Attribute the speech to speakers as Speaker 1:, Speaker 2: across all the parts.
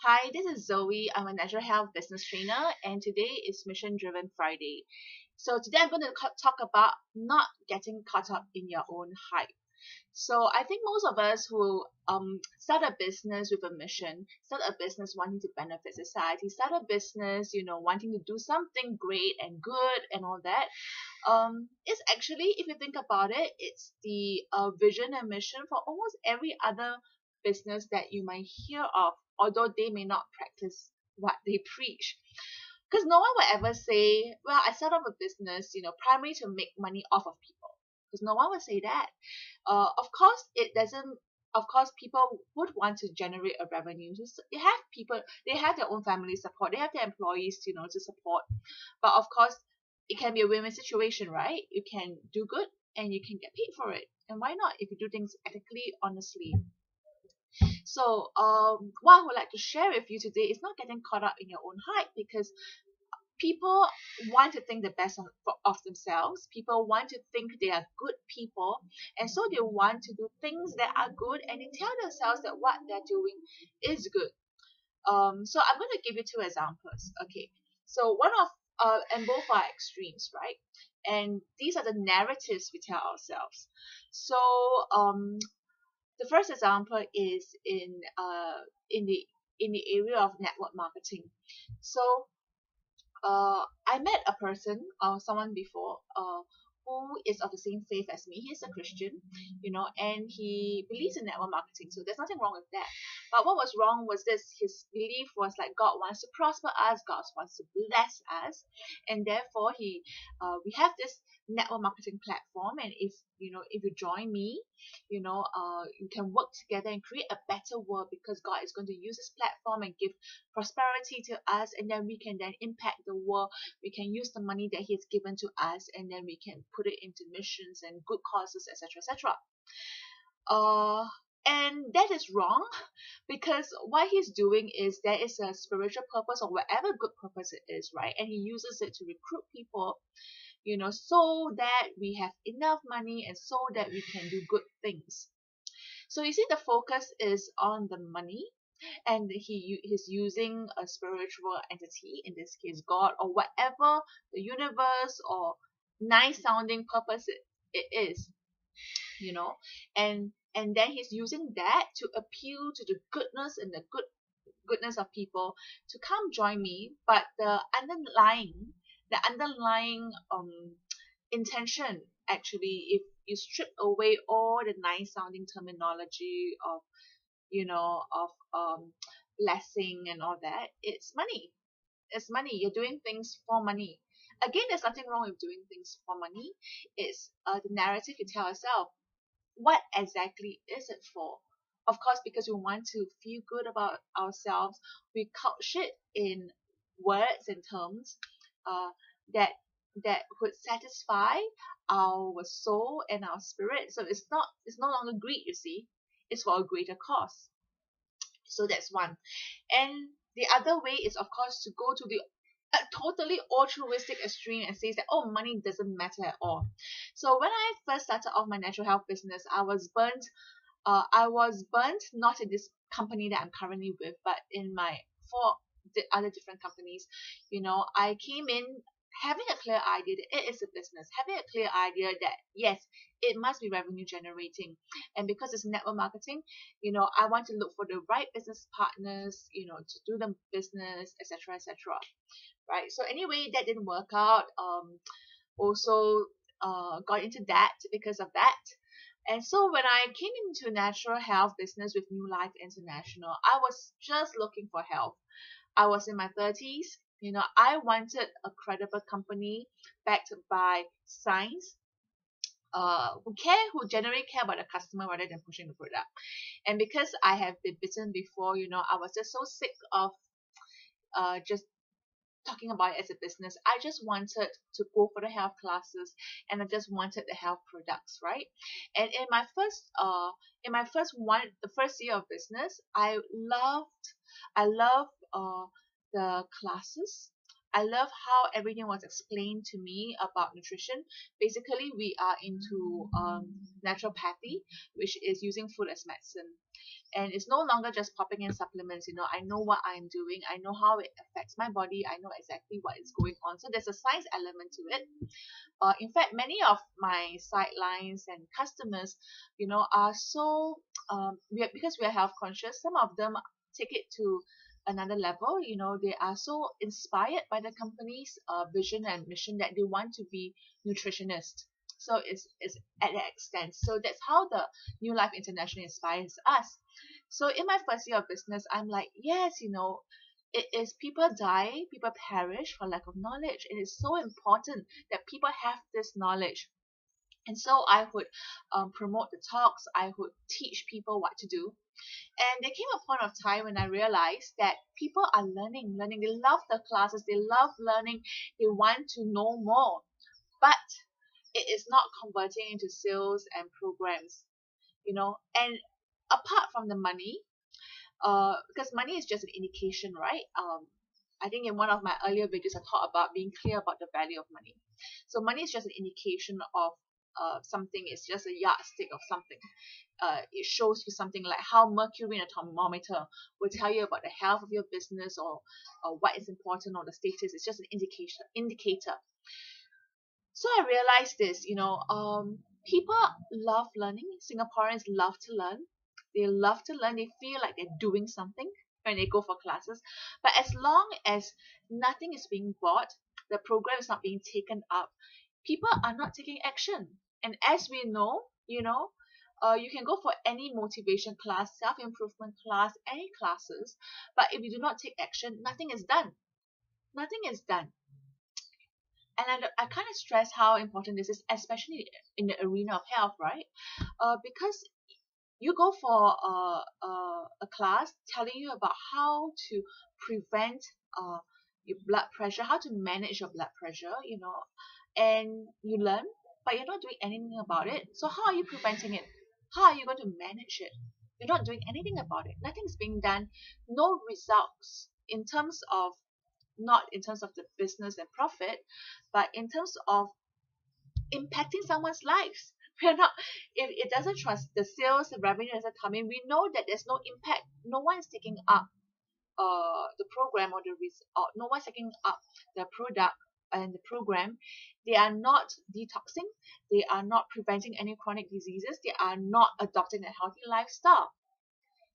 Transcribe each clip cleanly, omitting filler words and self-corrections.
Speaker 1: Hi, this is Zoe. I'm a natural health business trainer, and today is Mission Driven Friday. So, today I'm going to talk about not getting caught up in your own hype. So, I think most of us who start a business with a mission, start a business wanting to benefit society, start a business, wanting to do something great and good and all that. It's actually, if you think about it, it's the vision and mission for almost every other business that you might hear of, although they may not practice what they preach. Because no one will ever say, well, I set up a business, primarily to make money off of people. Because no one will say that. Of course, it doesn't. Of course, people would want to generate a revenue. So they have people, they have their own family support, they have their employees, to support. But of course, it can be a win-win situation, right? You can do good and you can get paid for it. And why not if you do things ethically, honestly? So, what I would like to share with you today is not getting caught up in your own hype, because people want to think the best of themselves. People want to think they are good people, and so they want to do things that are good, and they tell themselves that what they're doing is good. So I'm going to give you two examples. Okay, so one of and both are extremes, right? And these are the narratives we tell ourselves. So the first example is in the area of network marketing. So I met a person, someone before, who is of the same faith as me. He's a Christian, and he believes in network marketing. So there's nothing wrong with that. But what was wrong was this: his belief was like God wants to prosper us, God wants to bless us, and therefore we have this network marketing platform. And if you join me, you can work together and create a better world, because God is going to use this platform and give prosperity to us, and then we can then impact the world. We can use the money that He has given to us, and then we can put it into missions and good causes, etc., etc. uh and that is wrong, because what he's doing is there is a spiritual purpose, or whatever good purpose it is, right? And he uses it to recruit people, so that we have enough money and so that we can do good things. So you see, the focus is on the money, and he's using a spiritual entity, in this case God, or whatever the universe or nice sounding purpose it is, you know and then he's using that to appeal to the goodness and the goodness of people to come join me. But the underlying intention, actually, if you strip away all the nice sounding terminology of of blessing and all that, it's money. You're doing things for money. Again, there's nothing wrong with doing things for money. It's the narrative you tell yourself. What exactly is it for? Of course, because we want to feel good about ourselves, we couch it in words and terms uh, that would satisfy our soul and our spirit. So it's no longer greed, you see. It's for a greater cause. So that's one. And the other way is, of course, to go to the a totally altruistic extreme and says that, oh, money doesn't matter at all. So when I first started off my natural health business, I was burnt. I was burnt not in this company that I'm currently with, but in my four other different companies. I came in having a clear idea that it is a business, having a clear idea that yes, it must be revenue generating, and because it's network marketing, I want to look for the right business partners, to do the business, etc., etc. Right? So anyway, that didn't work out. Also, got into debt because of that. And so when I came into natural health business with New Life International, I was just looking for help. I was in my 30s. I wanted a credible company backed by science, who generally care about the customer rather than pushing the product. And because I have been bitten before, I was just so sick of just talking about it as a business. I just wanted to go for the health classes, and I just wanted the health products, right? And the first year of business, I loved the classes. I love how everything was explained to me about nutrition. Basically, we are into naturopathy, which is using food as medicine. And it's no longer just popping in supplements. I know what I'm doing. I know how it affects my body. I know exactly what is going on. So there's a science element to it. In fact, many of my sidelines and customers, are so because we are health conscious. Some of them take it to another level. They are so inspired by the company's vision and mission that they want to be nutritionists. So it's at that extent. So that's how the New Life International inspires us. So in my first year of business, I'm like, yes, it is people die, people perish for lack of knowledge. It is so important that people have this knowledge. And so I would promote the talks, I would teach people what to do. And there came a point of time when I realized that people are learning. They love the classes, they love learning, they want to know more. But it is not converting into sales and programs, And apart from the money, because money is just an indication, right? I think in one of my earlier videos, I talked about being clear about the value of money. So money is just an indication of something. It's just a yardstick of something. It shows you something like how mercury in a thermometer will tell you about the health of your business or what is important or the status. It's just an indicator. So I realized this, people love learning. Singaporeans love to learn. They love to learn. They feel like they're doing something when they go for classes. But as long as nothing is being bought, the program is not being taken up, people are not taking action. And as we know, you can go for any motivation class, self-improvement class, any classes. But if you do not take action, nothing is done. Nothing is done. And I kind of stress how important this is, especially in the arena of health, right? Because you go for a class telling you about how to prevent your blood pressure, how to manage your blood pressure, and you learn, but you're not doing anything about it. So how are you preventing it? How are you going to manage it? You're not doing anything about it. Nothing's being done. No results in terms of not in terms of the business and profit, but in terms of impacting someone's lives. We're not, if it doesn't trust the sales, the revenue doesn't come in, we know that there's no impact. No one's taking up the program or no one's taking up the product and the program. They are not detoxing, they are not preventing any chronic diseases, they are not adopting a healthy lifestyle.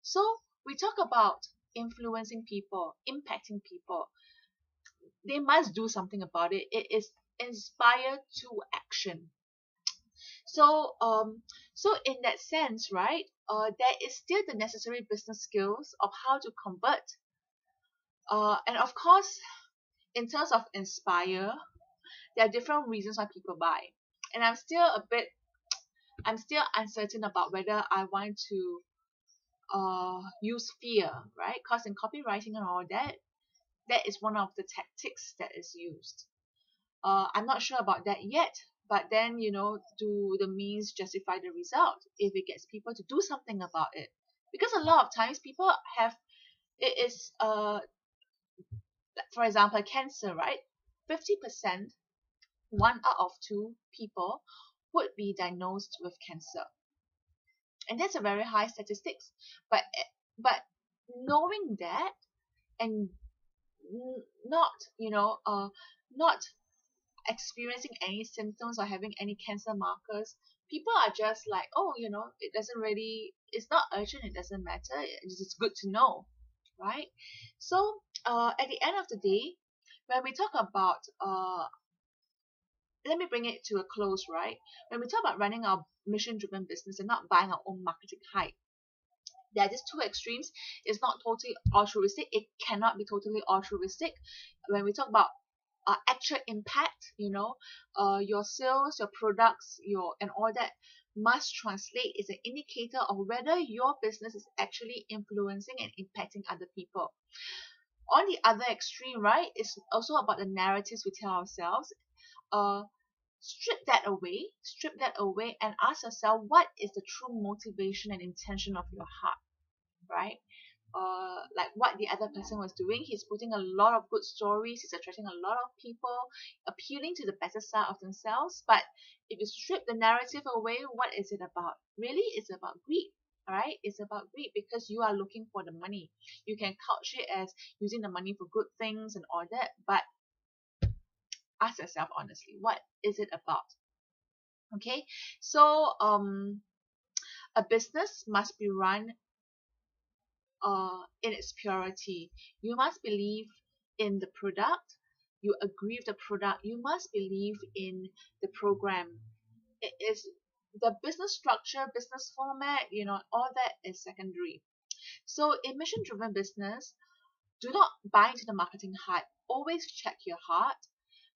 Speaker 1: So we talk about influencing people, impacting people. They must do something about it. It is inspire to action. So in that sense, right, there is still the necessary business skills of how to convert. And of course, in terms of inspire, there are different reasons why people buy. And I'm still uncertain about whether I want to use fear, right? Because in copywriting and all that, that is one of the tactics that is used. I'm not sure about that yet, but then, do the means justify the result if it gets people to do something about it? Because a lot of times people have, it is, for example, cancer, right? 50%, 1 out of 2 people would be diagnosed with cancer. And that's a very high statistics. But knowing that and not, not experiencing any symptoms or having any cancer markers, people are just like, oh, it doesn't really, it's not urgent, it doesn't matter, it's just good to know, right? So at the end of the day, when we talk about let me bring it to a close, right? When we talk about running our mission driven business and not buying our own marketing hype, there are just two extremes. It's not totally altruistic, it cannot be totally altruistic. When we talk about actual impact, your sales, your products, and all that must translate is an indicator of whether your business is actually influencing and impacting other people. On the other extreme, right, it's also about the narratives we tell ourselves. Strip that away and ask yourself, what is the true motivation and intention of your heart, right? like what the other person was doing. He's putting a lot of good stories. He's attracting a lot of people, appealing to the better side of themselves. But if you strip the narrative away, what is it about? Really, it's about greed. All right, it's about greed because you are looking for the money. You can couch it as using the money for good things and all that, but ask yourself honestly, what is it about? Okay, so a business must be run in its purity. You must believe in the product. You agree with the product. You must believe in the program. It is the business structure, business format, all that is secondary. So in mission driven business, do not buy into the marketing hype. Always check your heart.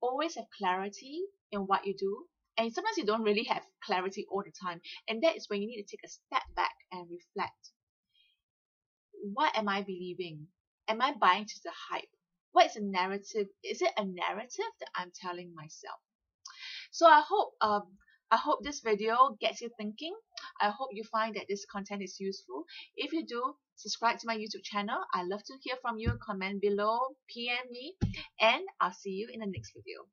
Speaker 1: Always have clarity in what you do. And sometimes you don't really have clarity all the time. And that is when you need to take a step back and reflect. What am I believing? Am I buying to the hype? What is a narrative? Is it a narrative that I'm telling myself? So I hope this video gets you thinking. I hope you find that this content is useful. If you do, subscribe to my YouTube channel. I love to hear from you. Comment below, PM me, and I'll see you in the next video.